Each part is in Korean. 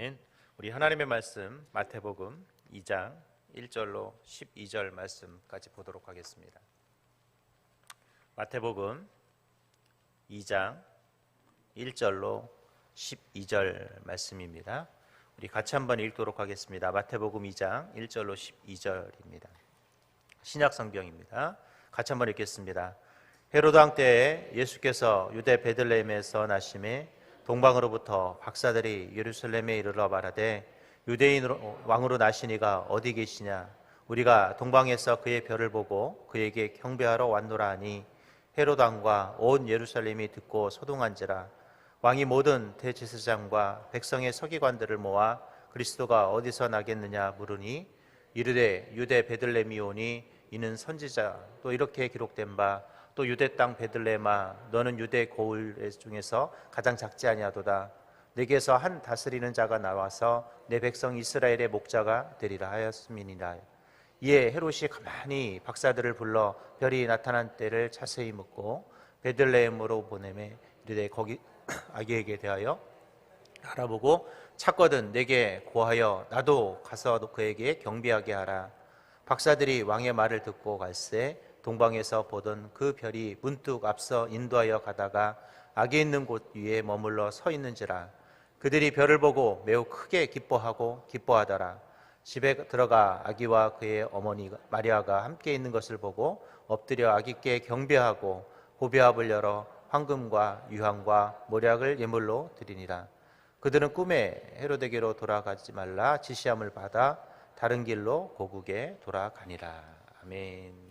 아멘. 우리 하나님의 말씀 마태복음 2장 1절로 12절 말씀까지 보도록 하겠습니다. 마태복음 2장 1절로 12절 말씀입니다. 우리 같이 한번 읽도록 하겠습니다. 마태복음 2장 1절로 12절입니다. 신약 성경입니다. 같이 한번 읽겠습니다. 헤로드 왕 때에 예수께서 유대 베들레헴에서 나심에 동방으로부터 박사들이 예루살렘에 이르러 말하되 유대인 왕으로 나시니가 어디 계시냐? 우리가 동방에서 그의 별을 보고 그에게 경배하러 왔노라 하니 헤로드 왕과 온 예루살렘이 듣고 소동한지라. 왕이 모든 대제사장과 백성의 서기관들을 모아 그리스도가 어디서 나겠느냐 물으니 이르되 유대 베들레헴이오니 이는 선지자 또 이렇게 기록된 바 또 유대 땅 베들레헴아 너는 유대 고을 중에서 가장 작지 아니하도다. 내게서 한 다스리는 자가 나와서 내 백성 이스라엘의 목자가 되리라 하였음이니라. 이에 헤롯이 가만히 박사들을 불러 별이 나타난 때를 자세히 묻고 베들레헴으로 보내매 이르되 거기 아기에게 대하여 알아보고 찾거든 내게 고하여 나도 가서 그에게 경배하게 하라. 박사들이 왕의 말을 듣고 갈새 동방에서 보던 그 별이 문득 앞서 인도하여 가다가 아기 있는 곳 위에 머물러 서 있는지라. 그들이 별을 보고 매우 크게 기뻐하고 기뻐하더라. 집에 들어가 아기와 그의 어머니 마리아가 함께 있는 것을 보고 엎드려 아기께 경배하고 보배압을 열어 황금과 유황과 모략을 예물로 드리니라. 그들은 꿈에 헤로데게로 돌아가지 말라 지시함을 받아 다른 길로 고국에 돌아가니라. 아멘.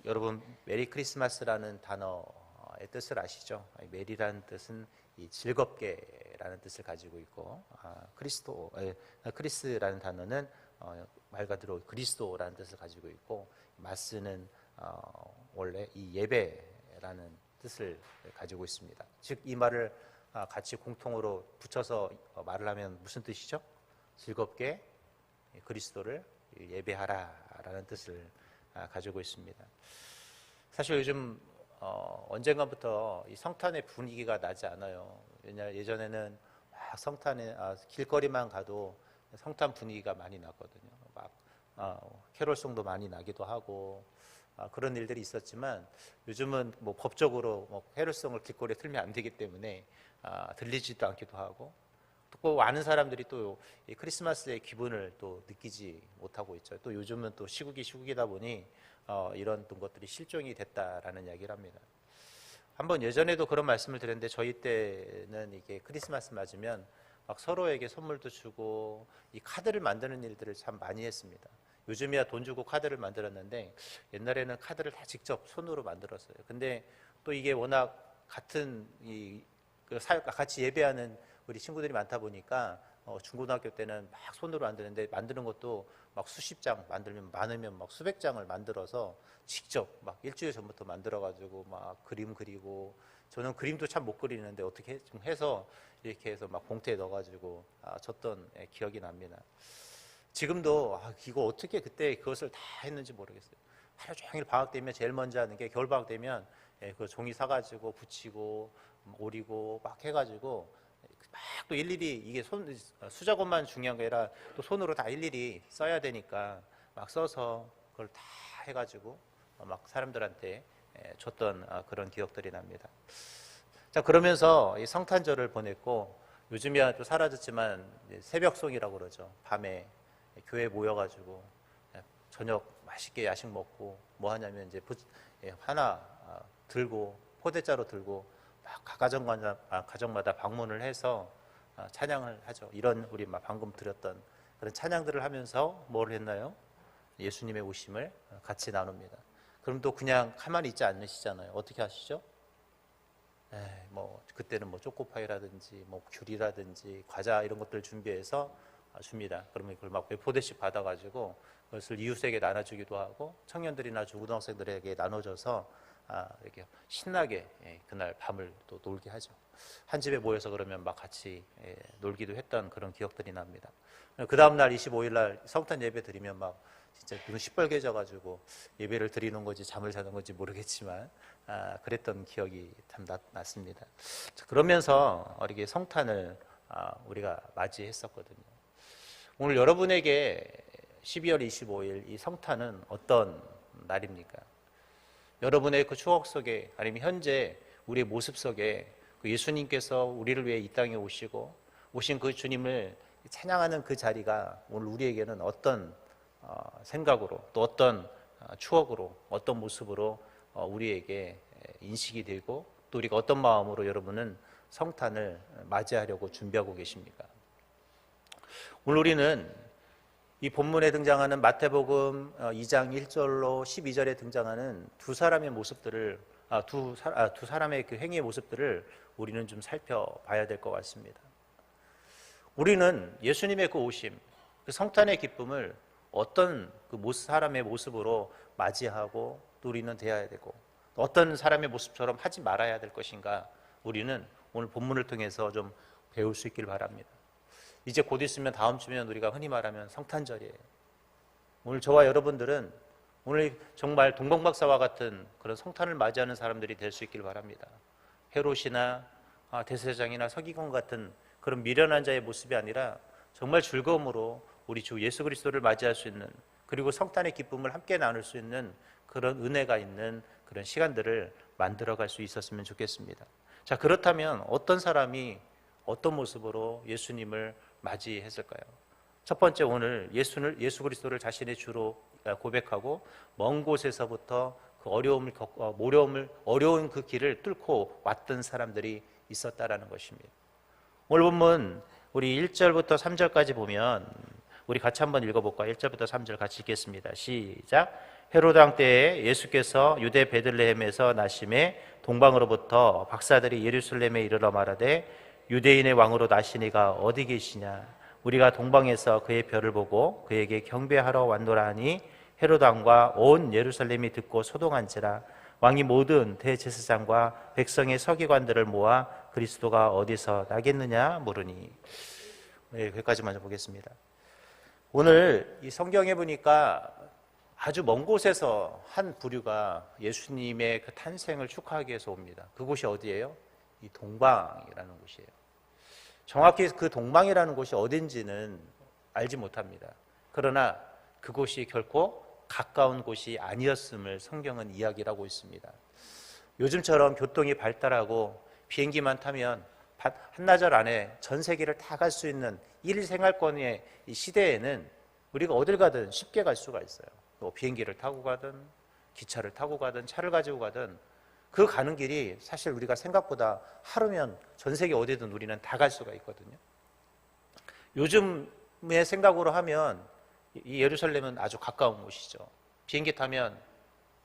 여러분 메리 크리스마스라는 단어의 뜻을 아시죠? 메리라는 뜻은 이 즐겁게라는 뜻을 가지고 있고 크리스라는 단어는 말 그대로 그리스도라는 뜻을 가지고 있고 마스는 원래 이 예배라는 뜻을 가지고 있습니다. 즉 이 말을 같이 공통으로 붙여서 말을 하면 무슨 뜻이죠? 즐겁게 그리스도를 예배하라라는 뜻을 가지고 있습니다. 사실 요즘 언젠가부터 이 성탄의 분위기가 나지 않아요. 왜냐 예전에는 막 성탄에 길거리만 가도 성탄 분위기가 많이 났거든요. 막 캐롤송도 많이 나기도 하고 그런 일들이 있었지만 요즘은 뭐 법적으로 뭐 캐롤송을 길거리에 틀면 안 되기 때문에 들리지도 않기도 하고 또 아는 사람들이 또 이 크리스마스의 기분을 또 느끼지 못하고 있죠. 또 요즘은 또 시국이다 보니 이런 것들이 실종이 됐다라는 이야기를 합니다. 한번 예전에도 그런 말씀을 드렸는데 저희 때는 이게 크리스마스 맞으면 막 서로에게 선물도 주고 이 카드를 만드는 일들을 참 많이 했습니다. 요즘이야 돈 주고 카드를 만들었는데 옛날에는 카드를 다 직접 손으로 만들었어요. 근데 또 이게 워낙 같은 같이 예배하는 우리 친구들이 많다 보니까 중고등학교 때는 막 손으로 만드는데 만드는 것도 막 수십 장 만들면 많으면 막 수백 장을 만들어서 직접 막 일주일 전부터 만들어가지고 막 그림 그리고 저는 그림도 참 못 그리는데 어떻게 좀 해서 이렇게 해서 막 봉투에 넣어가지고 줬던 기억이 납니다. 지금도 이거 어떻게 그때 그것을 다 했는지 모르겠어요. 하루 종일 방학 되면 제일 먼저 하는 게 겨울 방학 되면 그 종이 사가지고 붙이고 오리고 막 해가지고 막 또 일일이 이게 수작업만 중요한 게 아니라 또 손으로 다 일일이 써야 되니까 막 써서 그걸 다 해가지고 막 사람들한테 줬던 그런 기억들이 납니다. 자 그러면서 이 성탄절을 보냈고 요즘이야 또 사라졌지만 새벽송이라고 그러죠. 밤에 교회에 모여가지고 저녁 맛있게 야식 먹고 뭐 하냐면 이제 하나 들고 포대자루 들고 막 가정마다 방문을 해서 찬양을 하죠. 이런 우리 방금 드렸던 그런 찬양들을 하면서 뭘 했나요? 예수님의 오심을 같이 나눕니다. 그럼 또 그냥 가만히 있지 않으시잖아요. 어떻게 하시죠? 뭐 그때는 뭐 초코파이라든지 뭐 귤이라든지 과자 이런 것들 준비해서 줍니다. 그러면 그걸 막 몇 포대씩 받아가지고 그것을 이웃에게 나눠주기도 하고 청년들이나 중고등학생들에게 나눠줘서 이렇게 신나게 그날 밤을 또 놀게 하죠. 한 집에 모여서 그러면 막 같이 놀기도 했던 그런 기억들이 납니다. 그 다음 날 25일 날 성탄 예배 드리면 막 진짜 눈 시뻘개져가지고 예배를 드리는 건지 잠을 자는 건지 모르겠지만 그랬던 기억이 참 났습니다. 그러면서 이렇게 성탄을 우리가 맞이했었거든요. 오늘 여러분에게 12월 25일 이 성탄은 어떤 날입니까? 여러분의 그 추억 속에 아니면 현재 우리의 모습 속에 그 예수님께서 우리를 위해 이 땅에 오신 그 주님을 찬양하는 그 자리가 오늘 우리에게는 어떤 생각으로 또 어떤 추억으로 어떤 모습으로 우리에게 인식이 되고 또 우리가 어떤 마음으로 여러분은 성탄을 맞이하려고 준비하고 계십니까? 오늘 우리는 이 본문에 등장하는 마태복음 2장 1절로 12절에 등장하는 두 사람의 모습들을 두 사람의 그 행위의 모습들을 우리는 좀 살펴봐야 될 것 같습니다. 우리는 예수님의 그 오심, 그 성탄의 기쁨을 어떤 그 사람의 모습으로 맞이하고 또 우리는 대해야 되고 어떤 사람의 모습처럼 하지 말아야 될 것인가 우리는 오늘 본문을 통해서 좀 배울 수 있길 바랍니다. 이제 곧 있으면 다음 주면 우리가 흔히 말하면 성탄절이에요. 오늘 저와 여러분들은 오늘 정말 동방박사와 같은 그런 성탄을 맞이하는 사람들이 될 수 있길 바랍니다. 헤롯이나 대제사장이나 서기관 같은 그런 미련한 자의 모습이 아니라 정말 즐거움으로 우리 주 예수 그리스도를 맞이할 수 있는 그리고 성탄의 기쁨을 함께 나눌 수 있는 그런 은혜가 있는 그런 시간들을 만들어갈 수 있었으면 좋겠습니다. 자, 그렇다면 어떤 사람이 어떤 모습으로 예수님을 맞이했을까요? 첫 번째, 오늘 예수 그리스도를 자신의 주로 고백하고 먼 곳에서부터 그 어려운 그 길을 뚫고 왔던 사람들이 있었다라는 것입니다. 오늘 본문 우리 1절부터 3절까지 보면 우리 같이 한번 읽어볼까요? 1절부터 3절 같이 읽겠습니다. 시작. 헤로드 왕 때에 예수께서 유대 베들레헴에서 나심에 동방으로부터 박사들이 예루살렘에 이르러 말하되 유대인의 왕으로 나시니가 어디 계시냐? 우리가 동방에서 그의 별을 보고 그에게 경배하러 왔노라 하니 헤로드 왕과 온 예루살렘이 듣고 소동한지라. 왕이 모든 대제사장과 백성의 서기관들을 모아 그리스도가 어디서 나겠느냐 물으니. 네, 여기까지만 좀 보겠습니다. 오늘 이 성경에 보니까 아주 먼 곳에서 한 부류가 예수님의 그 탄생을 축하하기 위해서 옵니다. 그곳이 어디예요? 이 동방이라는 곳이에요. 정확히 그 동방이라는 곳이 어딘지는 알지 못합니다. 그러나 그곳이 결코 가까운 곳이 아니었음을 성경은 이야기를 하고 있습니다. 요즘처럼 교통이 발달하고 비행기만 타면 한나절 안에 전 세계를 다 갈 수 있는 일생활권의 이 시대에는 우리가 어딜 가든 쉽게 갈 수가 있어요. 뭐 비행기를 타고 가든 기차를 타고 가든 차를 가지고 가든 그 가는 길이 사실 우리가 생각보다 하루면 전 세계 어디든 우리는 다 갈 수가 있거든요. 요즘의 생각으로 하면 이 예루살렘은 아주 가까운 곳이죠. 비행기 타면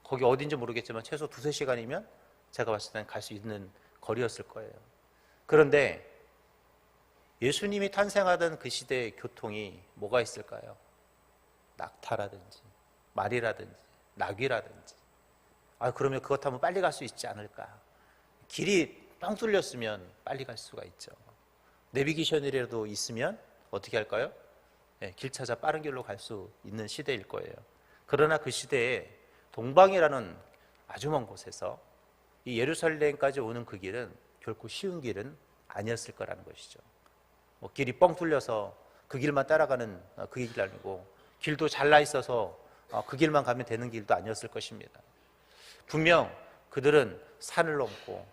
거기 어딘지 모르겠지만 최소 2-3시간이면 제가 봤을 때는 갈 수 있는 거리였을 거예요. 그런데 예수님이 탄생하던 그 시대의 교통이 뭐가 있을까요? 낙타라든지 말이라든지 나귀라든지. 그러면 그것 타면 빨리 갈 수 있지 않을까? 길이 뻥 뚫렸으면 빨리 갈 수가 있죠. 내비게이션이라도 있으면 어떻게 할까요? 길 찾아 빠른 길로 갈 수 있는 시대일 거예요. 그러나 그 시대에 동방이라는 아주 먼 곳에서 이 예루살렘까지 오는 그 길은 결코 쉬운 길은 아니었을 거라는 것이죠. 길이 뻥 뚫려서 그 길만 따라가는 그 길이 아니고 길도 잘나 있어서 그 길만 가면 되는 길도 아니었을 것입니다. 분명 그들은 산을 넘고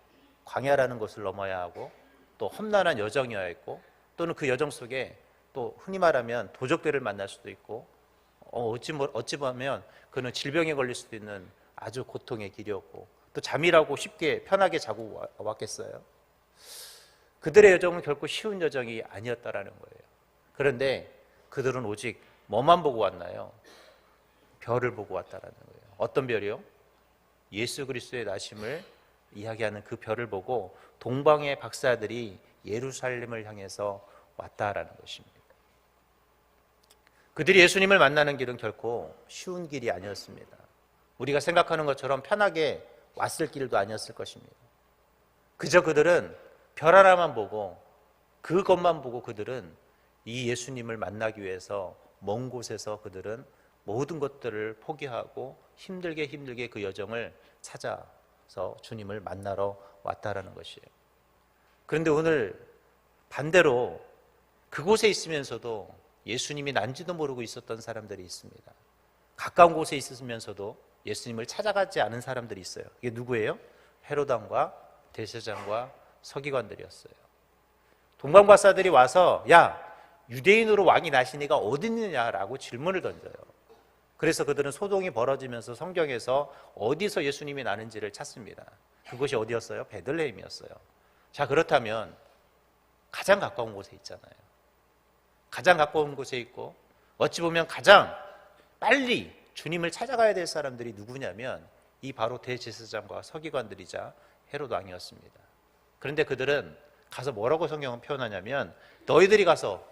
광야라는 것을 넘어야 하고 또 험난한 여정이어야 했고 또는 그 여정 속에 또 흔히 말하면 도적들을 만날 수도 있고 어찌 보면 그는 질병에 걸릴 수도 있는 아주 고통의 길이었고 또 잠이라고 쉽게 편하게 자고 왔겠어요? 그들의 여정은 결코 쉬운 여정이 아니었다라는 거예요. 그런데 그들은 오직 뭐만 보고 왔나요? 별을 보고 왔다라는 거예요. 어떤 별이요? 예수 그리스도의 나심을 이야기하는 그 별을 보고 동방의 박사들이 예루살렘을 향해서 왔다라는 것입니다. 그들이 예수님을 만나는 길은 결코 쉬운 길이 아니었습니다. 우리가 생각하는 것처럼 편하게 왔을 길도 아니었을 것입니다. 그저 그들은 별 하나만 보고 그것만 보고 그들은 이 예수님을 만나기 위해서 먼 곳에서 그들은 모든 것들을 포기하고 힘들게 그 여정을 찾아서 주님을 만나러 왔다라는 것이에요. 그런데 오늘 반대로 그곳에 있으면서도 예수님이 난지도 모르고 있었던 사람들이 있습니다. 가까운 곳에 있으면서도 예수님을 찾아가지 않은 사람들이 있어요. 이게 누구예요? 헤롯 왕과 대제사장과 서기관들이었어요. 동방박사들이 와서 야, 유대인으로 왕이 나시니가 어디 있느냐라고 질문을 던져요. 그래서 그들은 소동이 벌어지면서 성경에서 어디서 예수님이 나는지를 찾습니다. 그곳이 어디였어요? 베들레헴이었어요. 자, 그렇다면 가장 가까운 곳에 있잖아요. 가장 가까운 곳에 있고 어찌 보면 가장 빨리 주님을 찾아가야 될 사람들이 누구냐면 이 바로 대제사장과 서기관들이자 헤롯 왕이었습니다. 그런데 그들은 가서 뭐라고 성경은 표현하냐면 너희들이 가서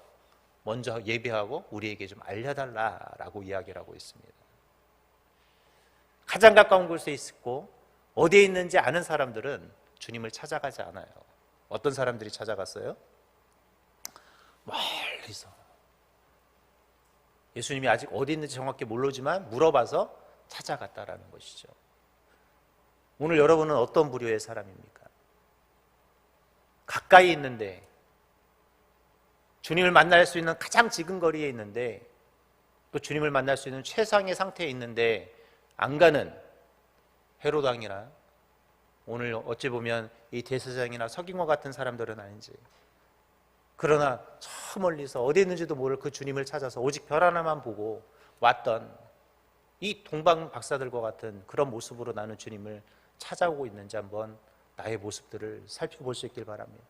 먼저 예배하고 우리에게 좀 알려달라라고 이야기를 하고 있습니다. 가장 가까운 곳에 있고 어디에 있는지 아는 사람들은 주님을 찾아가지 않아요. 어떤 사람들이 찾아갔어요? 멀리서 예수님이 아직 어디 있는지 정확히 모르지만 물어봐서 찾아갔다라는 것이죠. 오늘 여러분은 어떤 부류의 사람입니까? 가까이 있는데 주님을 만날 수 있는 가장 지근거리에 있는데 또 주님을 만날 수 있는 최상의 상태에 있는데 안 가는 헤롯 왕이나 오늘 어찌 보면 이 대제사장이나 서기관 같은 사람들은 아닌지, 그러나 저 멀리서 어디 있는지도 모를 그 주님을 찾아서 오직 별 하나만 보고 왔던 이 동방 박사들과 같은 그런 모습으로 나는 주님을 찾아오고 있는지 한번 나의 모습들을 살펴볼 수 있길 바랍니다.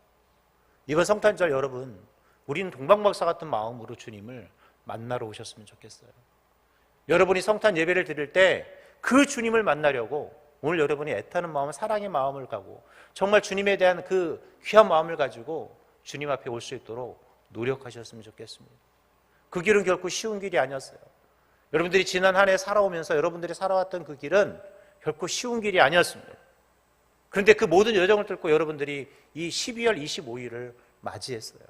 이번 성탄절 여러분, 우리는 동방 박사 같은 마음으로 주님을 만나러 오셨으면 좋겠어요. 여러분이 성탄 예배를 드릴 때 그 주님을 만나려고 오늘 여러분이 애타는 마음, 사랑의 마음을 가고 정말 주님에 대한 그 귀한 마음을 가지고 주님 앞에 올 수 있도록 노력하셨으면 좋겠습니다. 그 길은 결코 쉬운 길이 아니었어요. 여러분들이 지난 한 해 살아오면서 여러분들이 살아왔던 그 길은 결코 쉬운 길이 아니었습니다. 그런데 그 모든 여정을 뚫고 여러분들이 이 12월 25일을 맞이했어요.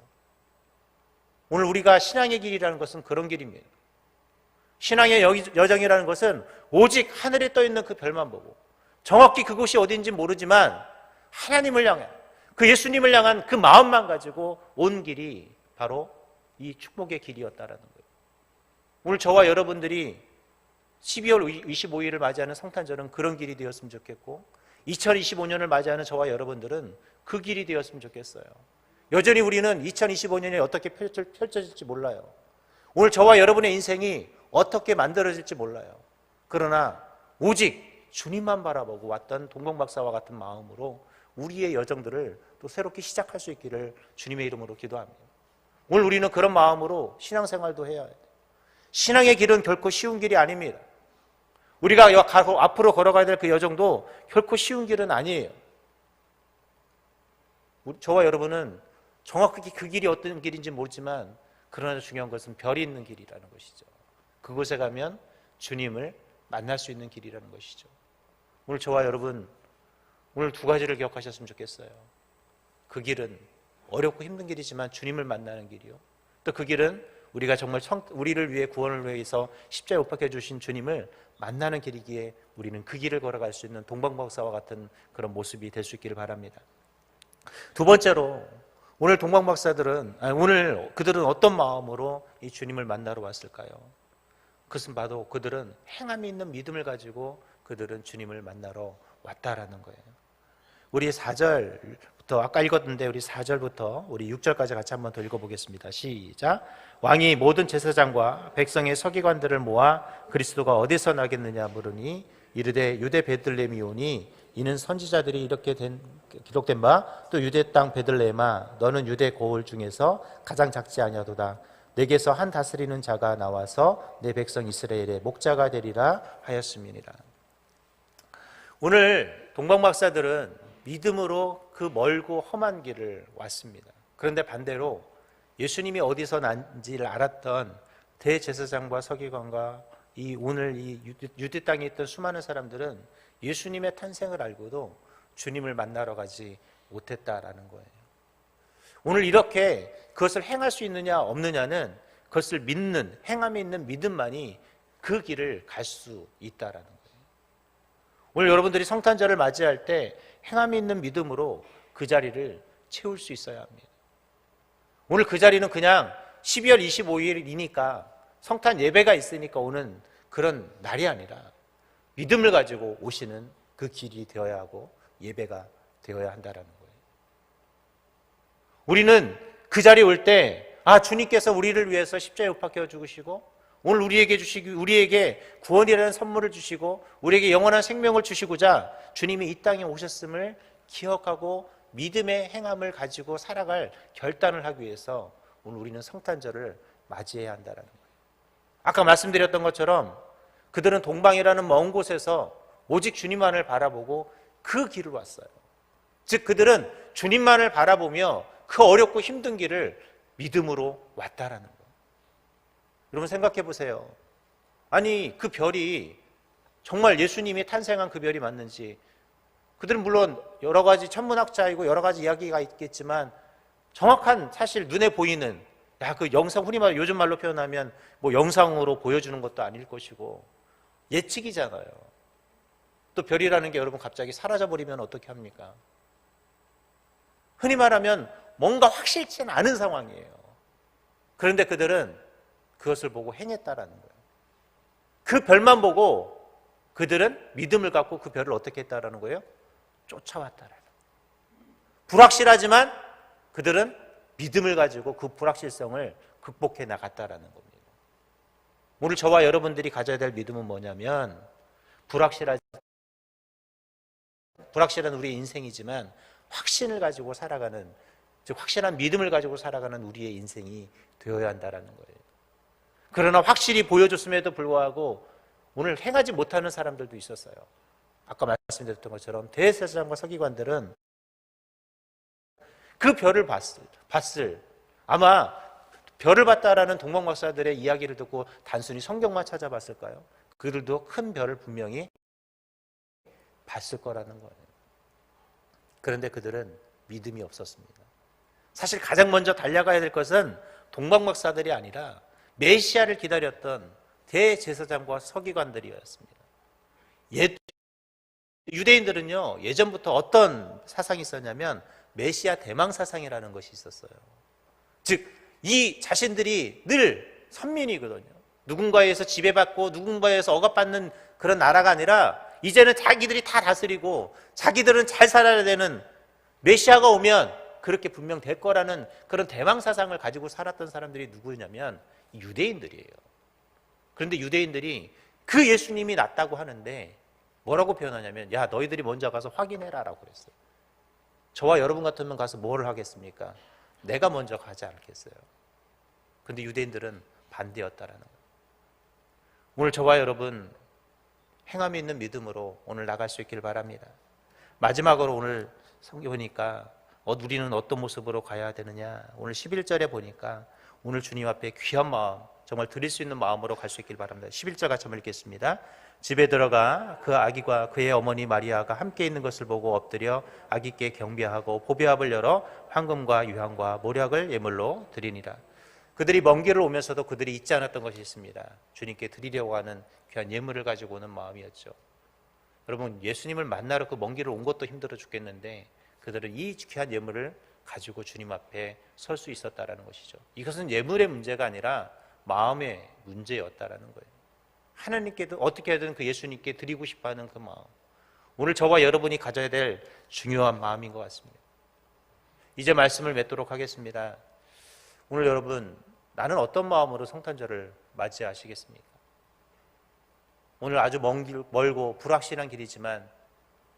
오늘 우리가 신앙의 길이라는 것은 그런 길입니다. 신앙의 여정이라는 것은 오직 하늘에 떠 있는 그 별만 보고 정확히 그곳이 어딘지 모르지만 하나님을 향한 그 예수님을 향한 그 마음만 가지고 온 길이 바로 이 축복의 길이었다라는 거예요. 오늘 저와 여러분들이 12월 25일을 맞이하는 성탄절은 그런 길이 되었으면 좋겠고 2025년을 맞이하는 저와 여러분들은 그 길이 되었으면 좋겠어요. 여전히 우리는 2025년이 어떻게 펼쳐질지 몰라요. 오늘 저와 여러분의 인생이 어떻게 만들어질지 몰라요. 그러나 오직 주님만 바라보고 왔던 동방박사와 같은 마음으로 우리의 여정들을 또 새롭게 시작할 수 있기를 주님의 이름으로 기도합니다. 오늘 우리는 그런 마음으로 신앙생활도 해야 해요. 신앙의 길은 결코 쉬운 길이 아닙니다. 우리가 앞으로 걸어가야 될 그 여정도 결코 쉬운 길은 아니에요. 저와 여러분은 정확하게 그 길이 어떤 길인지 모르지만 그러나 중요한 것은 별이 있는 길이라는 것이죠. 그곳에 가면 주님을 만날 수 있는 길이라는 것이죠. 오늘 저와 여러분 오늘 두 가지를 기억하셨으면 좋겠어요. 그 길은 어렵고 힘든 길이지만 주님을 만나는 길이요. 또 그 길은 우리가 정말 우리를 위해 구원을 위해서 십자가에 못 박혀 주신 주님을 만나는 길이기에 우리는 그 길을 걸어갈 수 있는 동방박사와 같은 그런 모습이 될 수 있기를 바랍니다. 두 번째로 오늘 오늘 그들은 어떤 마음으로 이 주님을 만나러 왔을까요? 그것은 바로 그들은 행함이 있는 믿음을 가지고 그들은 주님을 만나러 왔다라는 거예요. 우리 4절부터 아까 읽었는데 우리 4절부터 우리 6절까지 같이 한번 더 읽어보겠습니다. 시작. 왕이 모든 제사장과 백성의 서기관들을 모아 그리스도가 어디서 나겠느냐 물으니 이르되 유대 베들레헴이오니 이는 선지자들이 이렇게 기록된 바 또 유대 땅 베들레헴아 너는 유대 고을 중에서 가장 작지 아니하도다. 내게서 한 다스리는 자가 나와서 내 백성 이스라엘의 목자가 되리라 하였음이니라. 오늘 동방박사들은 믿음으로 그 멀고 험한 길을 왔습니다. 그런데 반대로 예수님이 어디서 난지를 알았던 대제사장과 서기관과 오늘 이 유대 땅에 있던 수많은 사람들은 예수님의 탄생을 알고도 주님을 만나러 가지 못했다라는 거예요. 오늘 이렇게 그것을 행할 수 있느냐 없느냐는 그것을 믿는 행함에 있는 믿음만이 그 길을 갈 수 있다라는 거예요. 오늘 여러분들이 성탄절을 맞이할 때 행함이 있는 믿음으로 그 자리를 채울 수 있어야 합니다. 오늘 그 자리는 그냥 12월 25일이니까 성탄 예배가 있으니까 오는 그런 날이 아니라 믿음을 가지고 오시는 그 길이 되어야 하고 예배가 되어야 한다라는 거예요. 우리는 그 자리에 올 때 주님께서 우리를 위해서 십자가에 못 박혀 죽으시고 오늘 우리에게 구원이라는 선물을 주시고 우리에게 영원한 생명을 주시고자 주님이 이 땅에 오셨음을 기억하고 믿음의 행함을 가지고 살아갈 결단을 하기 위해서 오늘 우리는 성탄절을 맞이해야 한다는 거예요. 아까 말씀드렸던 것처럼 그들은 동방이라는 먼 곳에서 오직 주님만을 바라보고 그 길을 왔어요. 즉 그들은 주님만을 바라보며 그 어렵고 힘든 길을 믿음으로 왔다라는 거예요. 여러분 생각해 보세요. 아니 그 별이 정말 예수님이 탄생한 그 별이 맞는지, 그들은 물론 여러 가지 천문학자이고 여러 가지 이야기가 있겠지만 정확한 사실 눈에 보이는 그 영상, 흔히 말 요즘 말로 표현하면 뭐 영상으로 보여주는 것도 아닐 것이고 예측이잖아요. 또 별이라는 게 여러분 갑자기 사라져버리면 어떻게 합니까? 흔히 말하면 뭔가 확실치는 않은 상황이에요. 그런데 그들은 그것을 보고 행했다라는 거예요. 그 별만 보고 그들은 믿음을 갖고 그 별을 어떻게 했다라는 거예요? 쫓아왔다라는 거예요. 불확실하지만 그들은 믿음을 가지고 그 불확실성을 극복해 나갔다라는 겁니다. 오늘 저와 여러분들이 가져야 될 믿음은 뭐냐면 불확실한 우리의 인생이지만 확신을 가지고 살아가는, 즉 확실한 믿음을 가지고 살아가는 우리의 인생이 되어야 한다는 거예요. 그러나 확실히 보여줬음에도 불구하고 오늘 행하지 못하는 사람들도 있었어요. 아까 말씀드렸던 것처럼 대제사장과 서기관들은 그 별을 봤을 아마 별을 봤다라는 동방박사들의 이야기를 듣고 단순히 성경만 찾아봤을까요? 그들도 큰 별을 분명히 봤을 거라는 거예요. 그런데 그들은 믿음이 없었습니다. 사실 가장 먼저 달려가야 될 것은 동방박사들이 아니라 메시아를 기다렸던 대제사장과 서기관들이었습니다. 유대인들은요, 예전부터 어떤 사상이 있었냐면 메시아 대망 사상이라는 것이 있었어요. 즉, 이 자신들이 늘 선민이거든요. 누군가에서 지배받고 누군가에서 억압받는 그런 나라가 아니라 이제는 자기들이 다 다스리고 자기들은 잘 살아야 되는, 메시아가 오면 그렇게 분명 될 거라는 그런 대망 사상을 가지고 살았던 사람들이 누구냐면 유대인들이에요. 그런데 유대인들이 그 예수님이 낫다고 하는데 뭐라고 표현하냐면 야, 너희들이 먼저 가서 확인해라 라고 그랬어요. 저와 여러분 같으면 가서 뭘 하겠습니까? 내가 먼저 가지 않겠어요. 그런데 유대인들은 반대였다라는 거예요. 오늘 저와 여러분 행함이 있는 믿음으로 오늘 나갈 수 있기를 바랍니다. 마지막으로 오늘 성경 보니까 우리는 어떤 모습으로 가야 되느냐, 오늘 11절에 보니까 오늘 주님 앞에 귀한 마음, 정말 드릴 수 있는 마음으로 갈 수 있기를 바랍니다. 11절 같이 한번 읽겠습니다. 집에 들어가 그 아기와 그의 어머니 마리아가 함께 있는 것을 보고 엎드려 아기께 경배하고 보배압을 열어 황금과 유향과 모략을 예물로 드리니라. 그들이 먼 길을 오면서도 그들이 잊지 않았던 것이 있습니다. 주님께 드리려고 하는 귀한 예물을 가지고 오는 마음이었죠. 여러분, 예수님을 만나러 그 먼 길을 온 것도 힘들어 죽겠는데 그들은 이 귀한 예물을 가지고 주님 앞에 설 수 있었다라는 것이죠. 이것은 예물의 문제가 아니라 마음의 문제였다라는 거예요. 하나님께도 어떻게든 그 예수님께 드리고 싶어하는 그 마음, 오늘 저와 여러분이 가져야 될 중요한 마음인 것 같습니다. 이제 말씀을 맺도록 하겠습니다. 오늘 여러분, 나는 어떤 마음으로 성탄절을 맞이하시겠습니까? 오늘 아주 멀고 불확실한 길이지만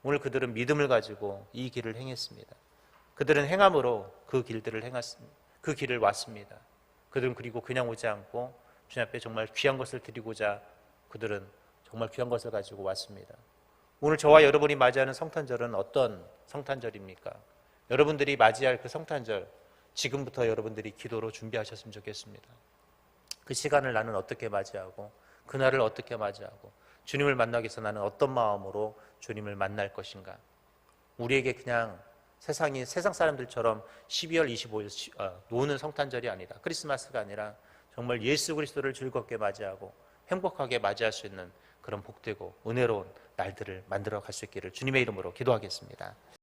오늘 그들은 믿음을 가지고 이 길을 행했습니다. 그들은 행함으로 그 길들을 행했습니다. 그 길을 왔습니다. 그들은 그리고 그냥 오지 않고 주님 앞에 정말 귀한 것을 드리고자 그들은 정말 귀한 것을 가지고 왔습니다. 오늘 저와 여러분이 맞이하는 성탄절은 어떤 성탄절입니까? 여러분들이 맞이할 그 성탄절, 지금부터 여러분들이 기도로 준비하셨으면 좋겠습니다. 그 시간을 나는 어떻게 맞이하고 그날을 어떻게 맞이하고 주님을 만나기 위해서 나는 어떤 마음으로 주님을 만날 것인가. 우리에게 그냥 세상 사람들처럼 12월 25일 노는 성탄절이 아니라, 크리스마스가 아니라 정말 예수 그리스도를 즐겁게 맞이하고 행복하게 맞이할 수 있는 그런 복되고 은혜로운 날들을 만들어 갈 수 있기를 주님의 이름으로 기도하겠습니다.